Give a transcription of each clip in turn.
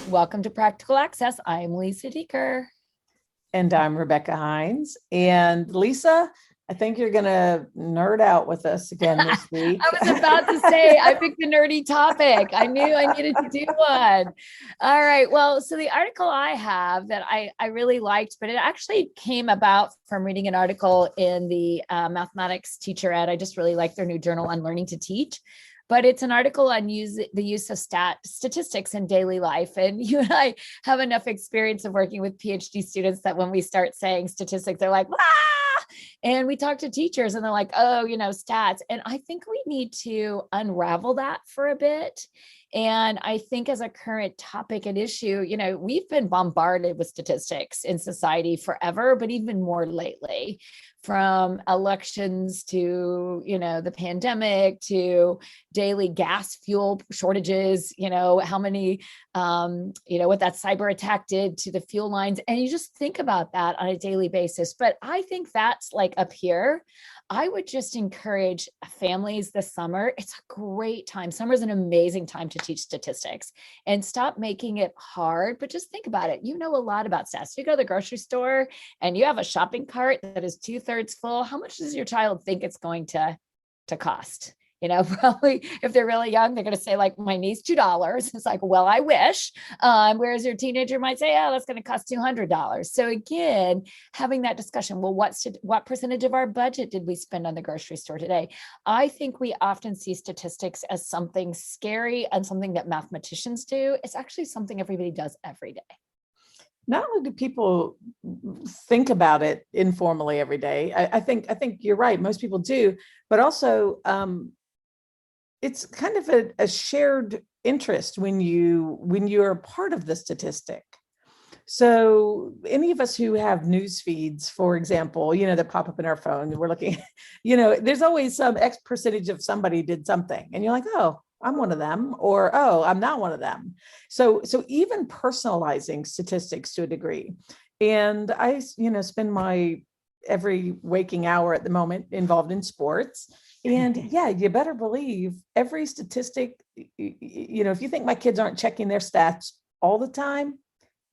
Welcome to Practical Access. I'm Lisa Dieker. And I'm Rebecca Hines. And Lisa, I think you're going to nerd out with us again this week. I was about to say, I picked a nerdy topic. I knew I needed to do one. All right. Well, so the article I have that I really liked, but it actually came about from reading an article in the mathematics teacher ed. I just really like their new journal on learning to teach. But it's an article on the use of statistics in daily life. And you and I have enough experience of working with PhD students that when we start saying statistics, they're like, ah! And we talk to teachers and they're like, oh, stats. And I think we need to unravel that for a bit. And I think as a current topic and issue, we've been bombarded with statistics in society forever, but even more lately, from elections to, the pandemic to daily gas fuel shortages, how many, what that cyber attack did to the fuel lines. And you just think about that on a daily basis. But I think that's like up here. I would just encourage families this summer. It's a great time. Summer is an amazing time to teach statistics and stop making it hard, but just think about it. You know a lot about stats. You go to the grocery store and you have a shopping cart that is 2/3 full. How much does your child think it's going to cost? Probably if they're really young, they're going to say like my niece, $2. It's like, well, I wish. Whereas your teenager might say, oh, that's going to cost $200. So again, having that discussion, well, what percentage of our budget did we spend on the grocery store today? I think we often see statistics as something scary and something that mathematicians do. It's actually something everybody does every day. Not only do people think about it informally every day, I think you're right. Most people do, but also it's kind of a shared interest when you're a part of the statistic. So any of us who have news feeds, for example, that pop up in our phone, and we're looking, there's always some X percentage of somebody did something, and you're like, oh, I'm one of them, or oh, I'm not one of them. So even personalizing statistics to a degree. And I, spend my every waking hour at the moment involved in sports. And yeah, you better believe every statistic, if you think my kids aren't checking their stats all the time,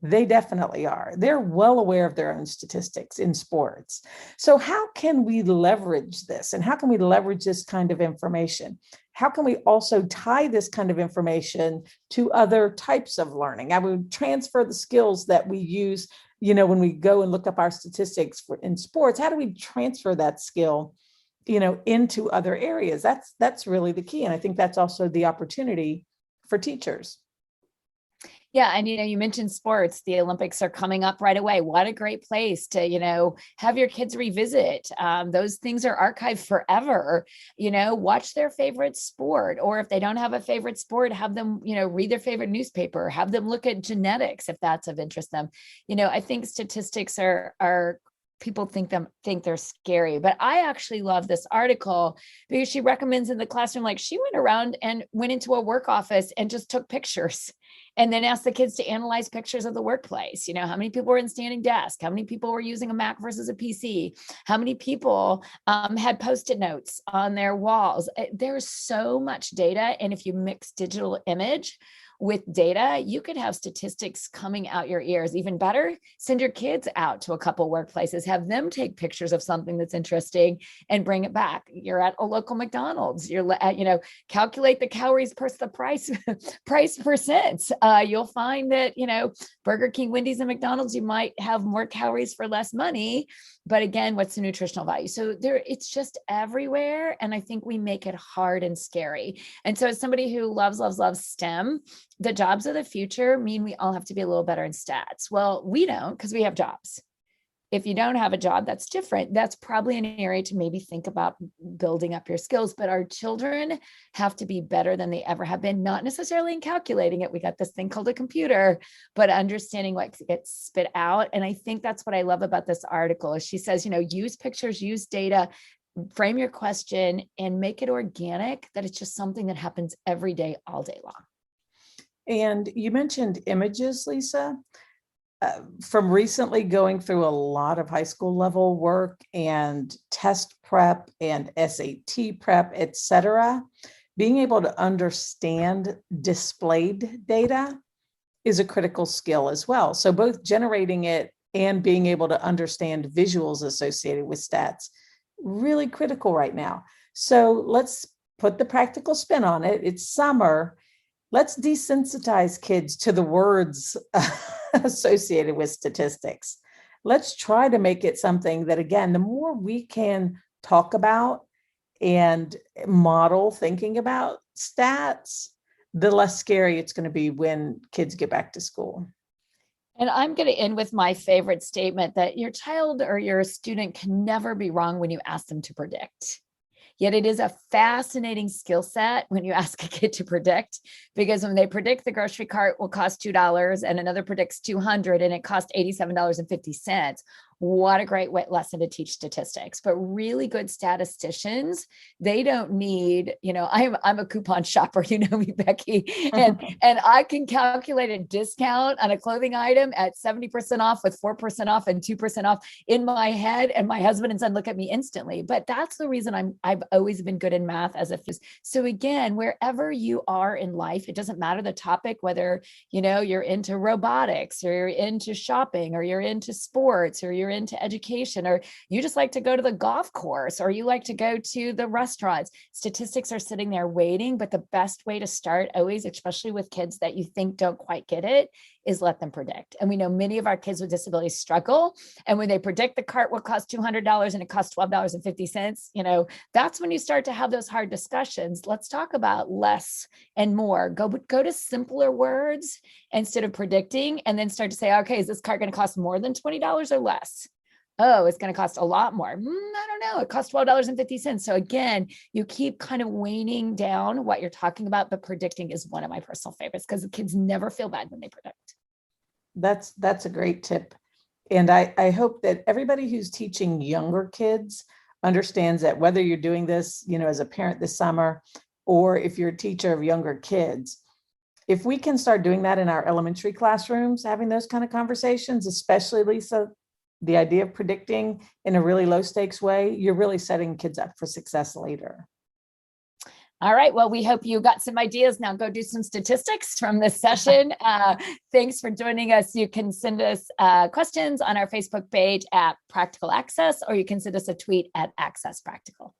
they definitely are. They're well aware of their own statistics in sports. So how can we leverage this? And how can we leverage this kind of information? How can we also tie this kind of information to other types of learning? I would transfer the skills that we use, when we go and look up our statistics in sports. How do we transfer that skill, into other areas? That's really the key. And I think that's also the opportunity for teachers. Yeah. And, you mentioned sports, the Olympics are coming up right away. What a great place to, have your kids revisit. Those things are archived forever, watch their favorite sport, or if they don't have a favorite sport, have them, read their favorite newspaper, have them look at genetics, if that's of interest to them. I think statistics are people think they're scary, but I actually love this article because she recommends in the classroom, like she went around and went into a work office and just took pictures and then asked the kids to analyze pictures of the workplace. How many people were in standing desk? How many people were using a Mac versus a PC? How many people had Post-it notes on their walls? There's so much data. And if you mix digital image with data, you could have statistics coming out your ears. Even better, send your kids out to a couple workplaces, have them take pictures of something that's interesting and bring it back. You're at a local McDonald's, you're at, calculate the calories per the price percent. You'll find that, Burger King, Wendy's, and McDonald's, you might have more calories for less money. But again, what's the nutritional value? So it's just everywhere. And I think we make it hard and scary. And so as somebody who loves STEM, the jobs of the future mean we all have to be a little better in stats. Well, we don't, because we have jobs. If you don't have a job, that's different. That's probably an area to maybe think about building up your skills, but our children have to be better than they ever have been, not necessarily in calculating it. We got this thing called a computer, but understanding what gets spit out. And I think that's what I love about this article is she says, use pictures, use data, frame your question and make it organic, that it's just something that happens every day, all day long. And you mentioned images, Lisa. From recently going through a lot of high school level work and test prep and SAT prep, et cetera, being able to understand displayed data is a critical skill as well. So both generating it and being able to understand visuals associated with stats, really critical right now. So let's put the practical spin on it. It's summer. Let's desensitize kids to the words associated with statistics. Let's try to make it something that, again, the more we can talk about and model thinking about stats, the less scary it's going to be when kids get back to school. And I'm going to end with my favorite statement that your child or your student can never be wrong when you ask them to predict. Yet it is a fascinating skill set when you ask a kid to predict, because when they predict the grocery cart will cost $2 and another predicts 200 and it costs $87.50. What a great lesson to teach statistics. But really good statisticians, they don't need, I'm a coupon shopper, me, Becky, and I can calculate a discount on a clothing item at 70% off with 4% off and 2% off in my head, and my husband and son look at me instantly. But that's the reason I've always been good in math as a physicist. So again, wherever you are in life, it doesn't matter the topic, whether you're into robotics or you're into shopping or you're into sports or you're into education, or you just like to go to the golf course, or you like to go to the restaurants. Statistics are sitting there waiting, but the best way to start always, especially with kids that you think don't quite get it, is let them predict. And we know many of our kids with disabilities struggle. And when they predict the cart will cost $200 and it costs $12.50, that's when you start to have those hard discussions. Let's talk about less and more. Go to simpler words instead of predicting, and then start to say, okay, is this cart going to cost more than $20 or less? Oh, it's going to cost a lot more. I don't know. It costs $12.50. So again, you keep kind of waning down what you're talking about, but predicting is one of my personal favorites because the kids never feel bad when they predict. That's a great tip. And I hope that everybody who's teaching younger kids understands that whether you're doing this, as a parent this summer, or if you're a teacher of younger kids, if we can start doing that in our elementary classrooms, having those kind of conversations, especially, Lisa, the idea of predicting in a really low stakes way, you're really setting kids up for success later. All right. Well, we hope you got some ideas. Now go do some statistics from this session. Thanks for joining us. You can send us questions on our Facebook page at Practical Access, or you can send us a tweet at Access Practical.